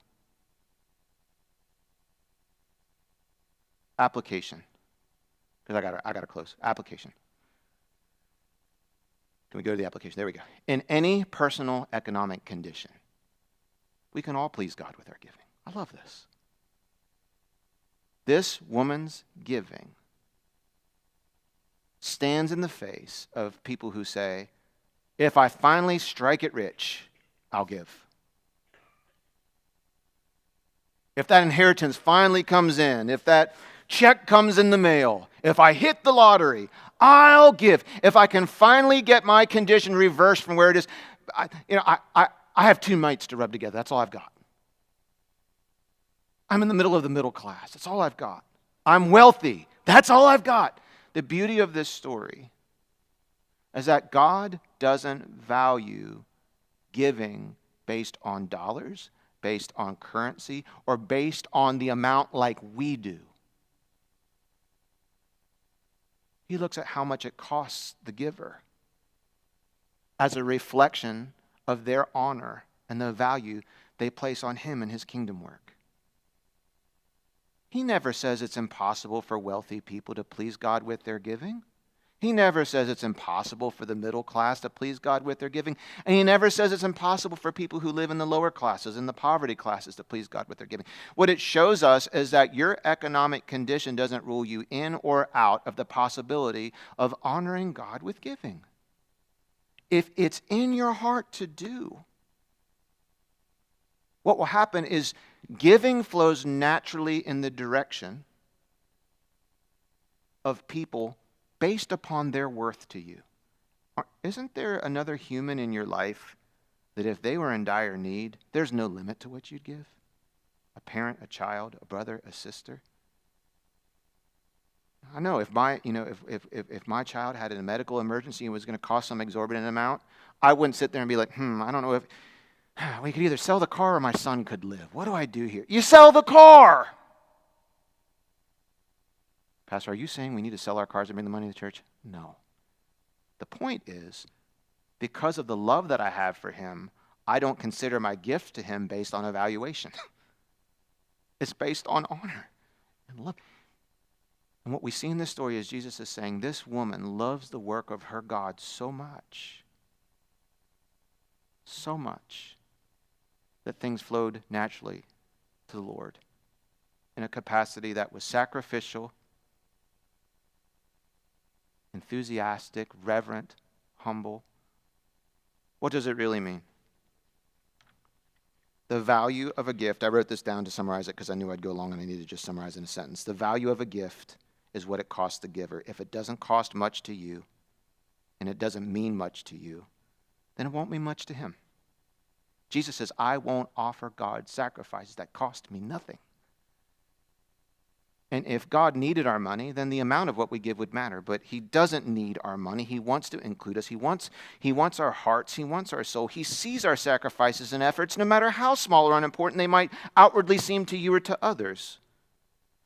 Application. Because I got to close. Application. Can we go to the application? There we go. In any personal economic condition, we can all please God with our giving. I love this. This woman's giving stands in the face of people who say, if I finally strike it rich, I'll give. If that inheritance finally comes in, if that check comes in the mail, if I hit the lottery, I'll give. If I can finally get my condition reversed from where it is, I have 2 mites to rub together. That's all I've got. I'm in the middle of the middle class. That's all I've got. I'm wealthy. That's all I've got. The beauty of this story is that God doesn't value giving based on dollars, based on currency, or based on the amount like we do. He looks at how much it costs the giver as a reflection of their honor and the value they place on him and his kingdom work. He never says it's impossible for wealthy people to please God with their giving. He never says it's impossible for the middle class to please God with their giving. And he never says it's impossible for people who live in the lower classes, in the poverty classes, to please God with their giving. What it shows us is that your economic condition doesn't rule you in or out of the possibility of honoring God with giving. If it's in your heart to do, what will happen is giving flows naturally in the direction of people based upon their worth to you. Isn't there another human in your life that if they were in dire need, there's no limit to what you'd give? A parent, a child, a brother, a sister? I know if my child had a medical emergency and was going to cost some exorbitant amount, I wouldn't sit there and be like, I don't know if We could either sell the car or my son could live. What do I do here? You sell the car! Pastor, are you saying we need to sell our cars and bring the money to the church? No. The point is, because of the love that I have for him, I don't consider my gift to him based on evaluation. It's based on honor and love. And what we see in this story is Jesus is saying this woman loves the work of her God so much, that things flowed naturally to the Lord in a capacity that was sacrificial, enthusiastic, reverent, humble. What does it really mean? The value of a gift, I wrote this down to summarize it because I knew I'd go long and I needed to just summarize in a sentence. The value of a gift is what it costs the giver. If it doesn't cost much to you and it doesn't mean much to you, then it won't mean much to him. Jesus says, I won't offer God sacrifices that cost me nothing. And if God needed our money, then the amount of what we give would matter. But he doesn't need our money. He wants to include us. He wants our hearts. He wants our soul. He sees our sacrifices and efforts, no matter how small or unimportant they might outwardly seem to you or to others.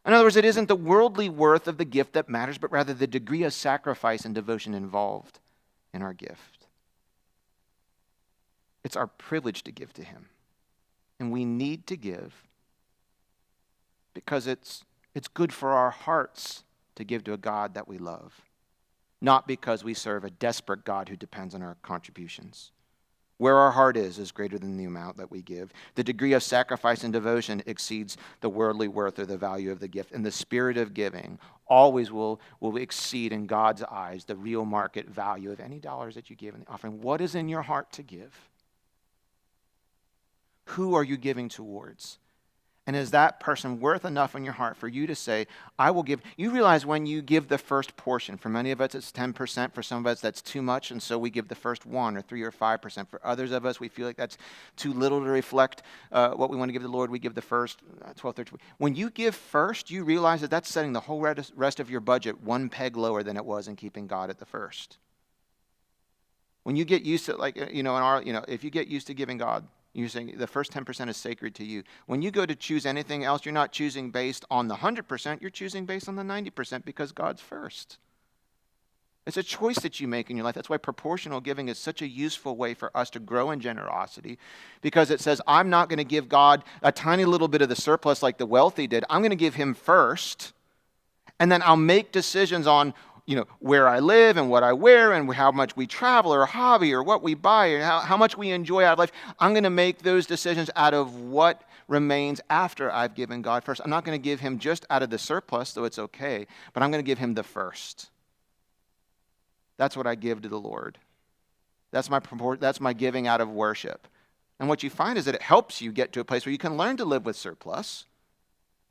In other words, it isn't the worldly worth of the gift that matters, but rather the degree of sacrifice and devotion involved in our gift. It's our privilege to give to him. And we need to give because it's good for our hearts to give to a God that we love, not because we serve a desperate God who depends on our contributions. Where our heart is greater than the amount that we give. The degree of sacrifice and devotion exceeds the worldly worth or the value of the gift. And the spirit of giving always will exceed in God's eyes the real market value of any dollars that you give in the offering. What is in your heart to give? Who are you giving towards? And is that person worth enough in your heart for you to say, I will give? You realize when you give the first portion, for many of us it's 10%, for some of us that's too much, and so we give the first 1 or 3 or 5%. For others of us, we feel like that's too little to reflect what we want to give the Lord. We give the first 12, 13. When you give first, you realize that that's setting the whole rest of your budget one peg lower than it was in keeping God at the first. When you get used to, if you get used to giving God, you're saying the first 10% is sacred to you. When you go to choose anything else, you're not choosing based on the 100%, you're choosing based on the 90% because God's first. It's a choice that you make in your life. That's why proportional giving is such a useful way for us to grow in generosity, because it says, I'm not going to give God a tiny little bit of the surplus like the wealthy did. I'm going to give him first, and then I'll make decisions on where I live and what I wear and how much we travel or hobby or what we buy and how much we enjoy out of life. I'm going to make those decisions out of what remains after I've given God first. I'm not going to give him just out of the surplus, though it's okay, but I'm going to give him the first. That's what I give to the Lord. That's my giving out of worship. And what you find is that it helps you get to a place where you can learn to live with surplus.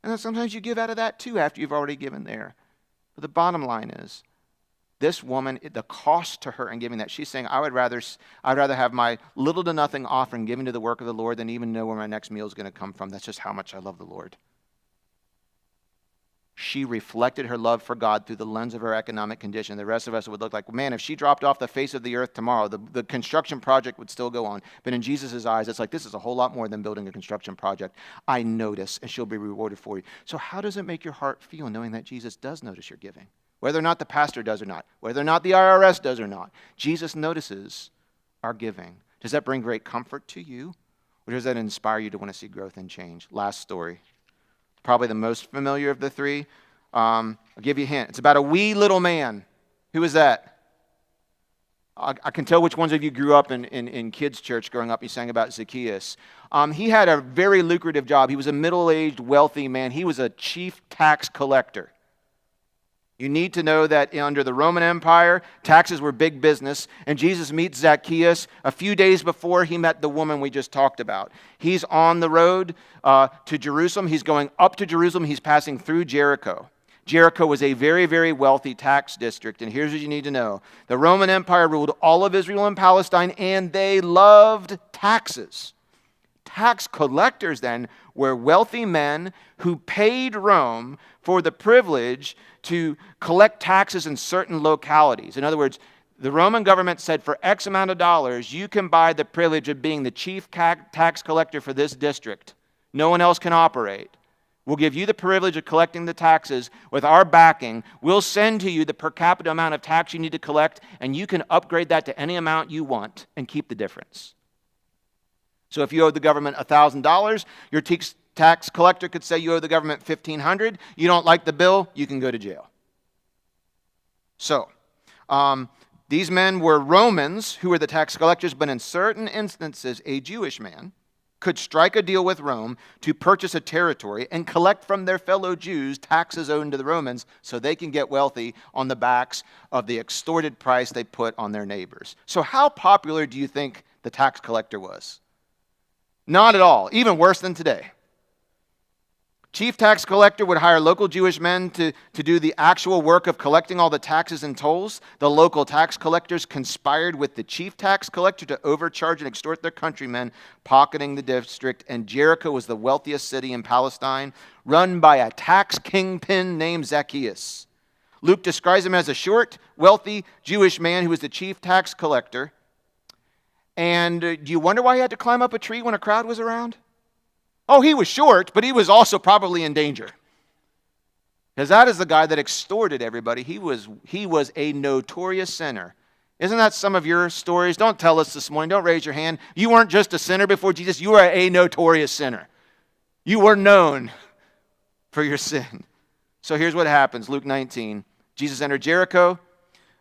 And then sometimes you give out of that too after you've already given there. But the bottom line is, this woman, the cost to her in giving that, she's saying, I'd rather have my little to nothing offering given to the work of the Lord than even know where my next meal is going to come from. That's just how much I love the Lord. She reflected her love for God through the lens of her economic condition. The rest of us would look like, man, if she dropped off the face of the earth tomorrow, the construction project would still go on. But in Jesus' eyes, it's like, this is a whole lot more than building a construction project. I notice, and she'll be rewarded for you. So how does it make your heart feel knowing that Jesus does notice your giving? Whether or not the pastor does or not, whether or not the IRS does or not, Jesus notices our giving. Does that bring great comfort to you? Or does that inspire you to want to see growth and change? Last story. Probably the most familiar of the three. I'll give you a hint. It's about a wee little man. Who is that? I can tell which ones of you grew up in kids' church growing up. You sang about Zacchaeus. He had a very lucrative job. He was a middle-aged, wealthy man. He was a chief tax collector. You need to know that under the Roman Empire, taxes were big business, and Jesus meets Zacchaeus a few days before he met the woman we just talked about. He's on the road to Jerusalem. He's going up to Jerusalem. He's passing through Jericho. Jericho was a very, very wealthy tax district, and here's what you need to know. The Roman Empire ruled all of Israel and Palestine, and they loved taxes. Tax collectors, then, were wealthy men who paid Rome for the privilege to collect taxes in certain localities. In other words, The Roman government said for X amount of dollars, you can buy the privilege of being the chief tax collector for this district. No one else can operate. We'll give you the privilege of collecting the taxes with our backing. We'll send to you the per capita amount of tax you need to collect, and you can upgrade that to any amount you want and keep the difference. So if you owe the government $1,000, your tax collector could say you owe the government $1,500. You don't like the bill, you can go to jail. So, these men were Romans who were the tax collectors, but in certain instances, a Jewish man could strike a deal with Rome to purchase a territory and collect from their fellow Jews taxes owed to the Romans so they can get wealthy on the backs of the extorted price they put on their neighbors. So how popular do you think the tax collector was? Not at all, even worse than today. Chief tax collector would hire local Jewish men to do the actual work of collecting all the taxes and tolls. The local tax collectors conspired with the chief tax collector to overcharge and extort their countrymen, pocketing the district. And Jericho was the wealthiest city in Palestine, run by a tax kingpin named Zacchaeus. Luke describes him as a short, wealthy Jewish man who was the chief tax collector. And do you wonder why he had to climb up a tree when a crowd was around? Oh, he was short, but he was also probably in danger. Because that is the guy that extorted everybody. He was a notorious sinner. Isn't that some of your stories? Don't tell us this morning. Don't raise your hand. You weren't just a sinner before Jesus. You were a notorious sinner. You were known for your sin. So here's what happens. Luke 19. Jesus entered Jericho,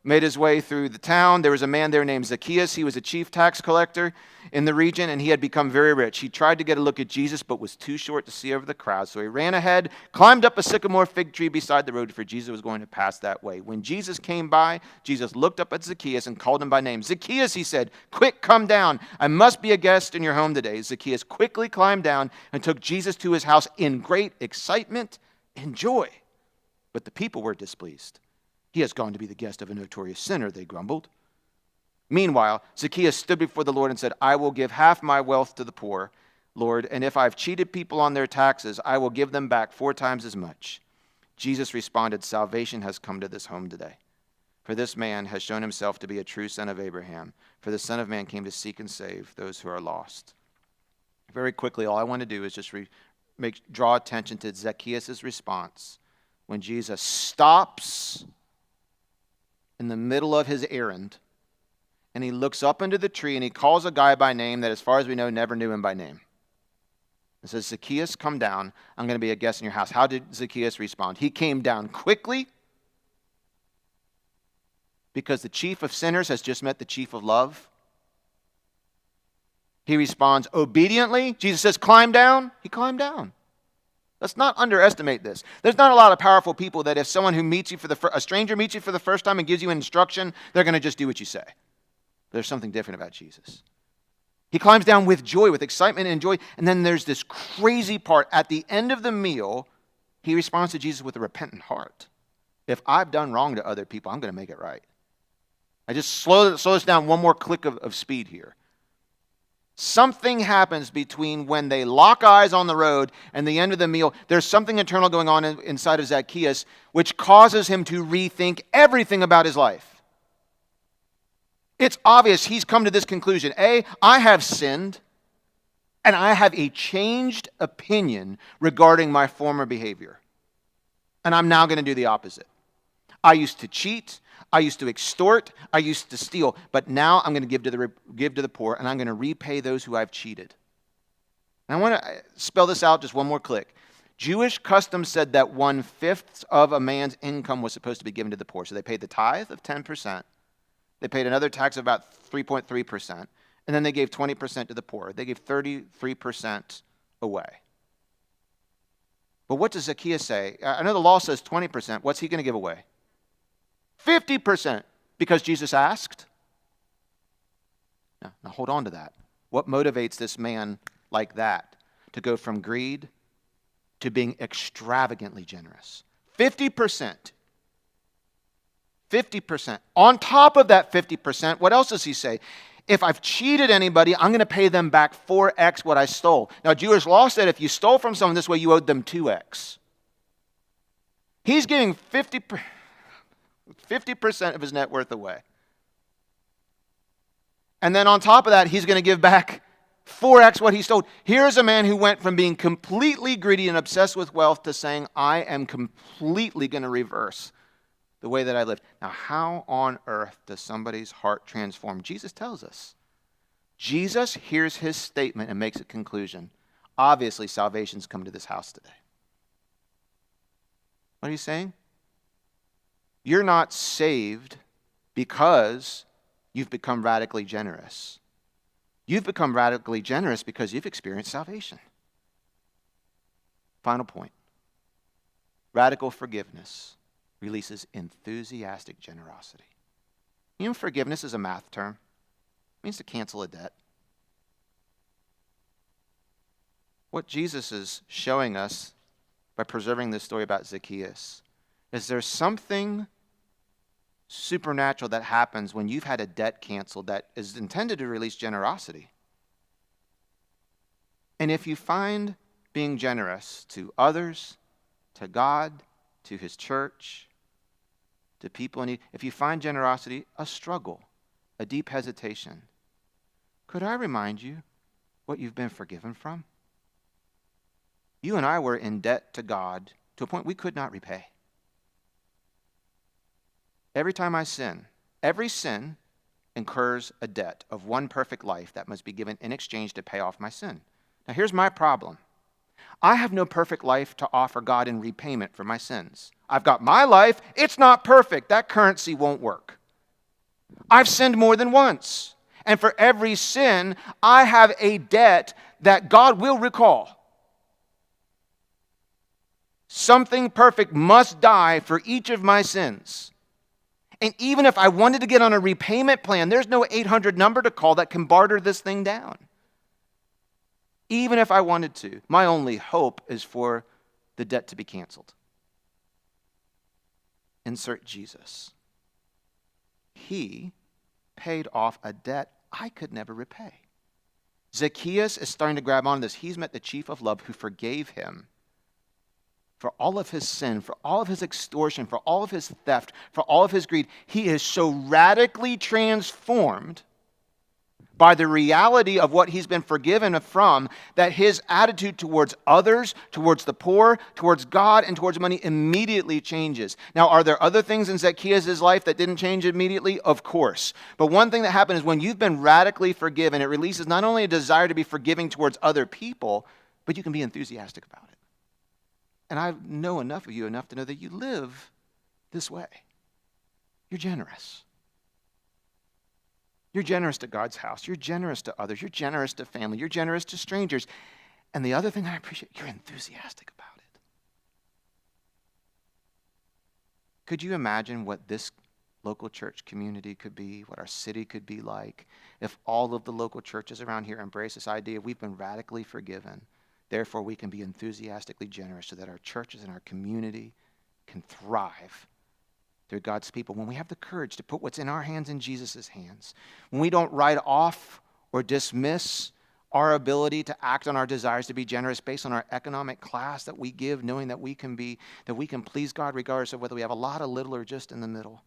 made his way through the town. There was a man there named Zacchaeus. He was a chief tax collector in the region, and he had become very rich. He tried to get a look at Jesus, but was too short to see over the crowd. So he ran ahead, climbed up a sycamore fig tree beside the road, for Jesus was going to pass that way. When Jesus came by, Jesus looked up at Zacchaeus and called him by name. Zacchaeus, he said, quick, come down. I must be a guest in your home today. Zacchaeus quickly climbed down and took Jesus to his house in great excitement and joy. But the people were displeased. He has gone to be the guest of a notorious sinner, they grumbled. Meanwhile, Zacchaeus stood before the Lord and said, I will give half my wealth to the poor, Lord, and if I've cheated people on their taxes, I will give them back 4 times as much. Jesus responded, salvation has come to this home today. For this man has shown himself to be a true son of Abraham. For the Son of Man came to seek and save those who are lost. Very quickly, all I want to do is just draw attention to Zacchaeus' response when Jesus stops in the middle of his errand, and he looks up into the tree and he calls a guy by name that, as far as we know, never knew him by name. He says, Zacchaeus, come down. I'm going to be a guest in your house. How did Zacchaeus respond? He came down quickly because the chief of sinners has just met the chief of love. He responds obediently. Jesus says, climb down. He climbed down. Let's not underestimate this. There's not a lot of powerful people that if someone who meets you a stranger meets you for the first time and gives you an instruction, they're going to just do what you say. There's something different about Jesus. He climbs down with joy, with excitement and joy. And then there's this crazy part. At the end of the meal, he responds to Jesus with a repentant heart. If I've done wrong to other people, I'm going to make it right. I just slow this down one more click of speed here. Something happens between when they lock eyes on the road and the end of the meal. There's something internal going on inside of Zacchaeus, which causes him to rethink everything about his life. It's obvious he's come to this conclusion. A, I have sinned, and I have a changed opinion regarding my former behavior. And I'm now going to do the opposite. I used to cheat. I used to extort. I used to steal. But now I'm going to give to the poor, and I'm going to repay those who I've cheated. And I want to spell this out just one more click. Jewish custom said that 1/5 of a man's income was supposed to be given to the poor. So they paid the tithe of 10%. They paid another tax of about 3.3%. And then they gave 20% to the poor. They gave 33% away. But what does Zacchaeus say? I know the law says 20%. What's he going to give away? 50%, because Jesus asked. Now hold on to that. What motivates this man like that to go from greed to being extravagantly generous? 50%. 50%. On top of that 50%, what else does he say? If I've cheated anybody, I'm going to pay them back 4x what I stole. Now, Jewish law said if you stole from someone this way, you owed them 2x. He's giving 50% of his net worth away. And then on top of that, he's going to give back 4x what he stole. Here's a man who went from being completely greedy and obsessed with wealth to saying, I am completely going to reverse the way that I lived. Now, how on earth does somebody's heart transform? Jesus tells us. Jesus hears his statement and makes a conclusion. Obviously, salvation's come to this house today. What are you saying? You're not saved because you've become radically generous. You've become radically generous because you've experienced salvation. Final point. Radical forgiveness releases enthusiastic generosity. You know, forgiveness is a math term. It means to cancel a debt. What Jesus is showing us by preserving this story about Zacchaeus is there's something supernatural that happens when you've had a debt canceled that is intended to release generosity. And if you find being generous to others, to God, to his church, to people in need, if you find generosity a struggle, a deep hesitation, could I remind you what you've been forgiven from? You and I were in debt to God to a point we could not repay. Every time I sin, every sin incurs a debt of one perfect life that must be given in exchange to pay off my sin. Now here's my problem. I have no perfect life to offer God in repayment for my sins. I've got my life. It's not perfect. That currency won't work. I've sinned more than once. And for every sin, I have a debt that God will recall. Something perfect must die for each of my sins. And even if I wanted to get on a repayment plan, there's no 800 number to call that can barter this thing down. Even if I wanted to, my only hope is for the debt to be canceled. Insert Jesus. He paid off a debt I could never repay. Zacchaeus is starting to grab onto this. He's met the chief of love who forgave him for all of his sin, for all of his extortion, for all of his theft, for all of his greed. He is so radically transformed by the reality of what he's been forgiven from that his attitude towards others, towards the poor, towards God, and towards money immediately changes. Now, are there other things in Zacchaeus' life that didn't change immediately? Of course. But one thing that happened is when you've been radically forgiven, it releases not only a desire to be forgiving towards other people, but you can be enthusiastic about it. And I know enough of you enough to know that you live this way. You're generous. You're generous to God's house. You're generous to others. You're generous to family. You're generous to strangers. And the other thing I appreciate, you're enthusiastic about it. Could you imagine what this local church community could be, what our city could be like, if all of the local churches around here embrace this idea we've been radically forgiven, therefore we can be enthusiastically generous so that our churches and our community can thrive through God's people, when we have the courage to put what's in our hands in Jesus' hands, when we don't write off or dismiss our ability to act on our desires to be generous based on our economic class that we give, knowing that we can please God regardless of whether we have a lot, a little, or just in the middle,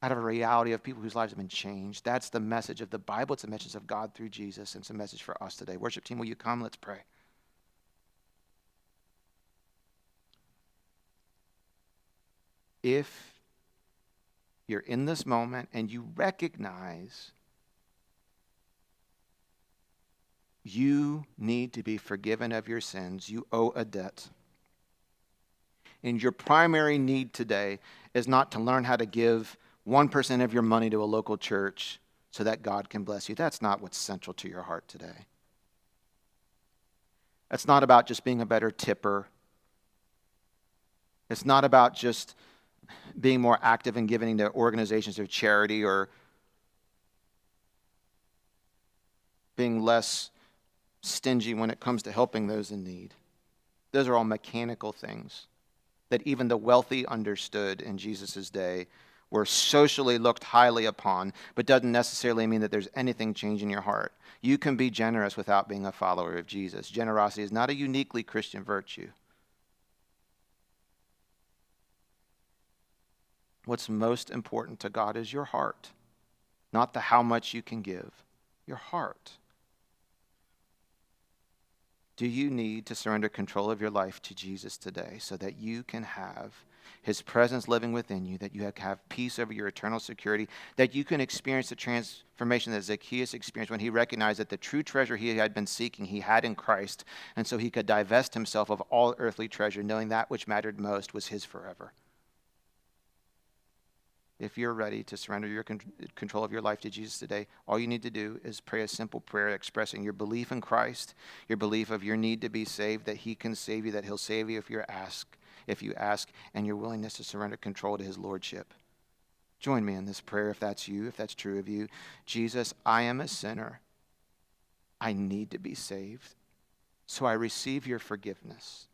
out of a reality of people whose lives have been changed. That's the message of the Bible. It's a message of God through Jesus, and it's a message for us today. Worship team, will you come? Let's pray. If you're in this moment and you recognize you need to be forgiven of your sins, you owe a debt. And your primary need today is not to learn how to give 1% of your money to a local church so that God can bless you. That's not what's central to your heart today. It's not about just being a better tipper. It's not about just being more active in giving to organizations of charity or being less stingy when it comes to helping those in need. Those are all mechanical things that even the wealthy understood in Jesus' day were socially looked highly upon, but doesn't necessarily mean that there's anything changing your heart. You can be generous without being a follower of Jesus. Generosity is not a uniquely Christian virtue. What's most important to God is your heart, not the how much you can give, your heart. Do you need to surrender control of your life to Jesus today so that you can have his presence living within you, that you have peace over your eternal security, that you can experience the transformation that Zacchaeus experienced when he recognized that the true treasure he had been seeking he had in Christ, and so he could divest himself of all earthly treasure, knowing that which mattered most was his forever? If you're ready to surrender your control of your life to Jesus today, all you need to do is pray a simple prayer expressing your belief in Christ, your belief of your need to be saved, that he can save you, that he'll save you if you ask, and your willingness to surrender control to his lordship. Join me in this prayer if that's you, if that's true of you. Jesus, I am a sinner. I need to be saved. So I receive your forgiveness.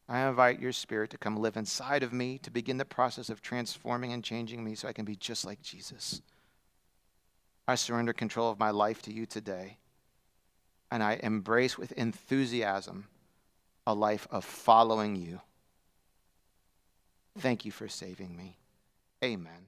I invite your Spirit to come live inside of me, to begin the process of transforming and changing me so I can be just like Jesus. I surrender control of my life to you today, and I embrace with enthusiasm a life of following you. Thank you for saving me. Amen.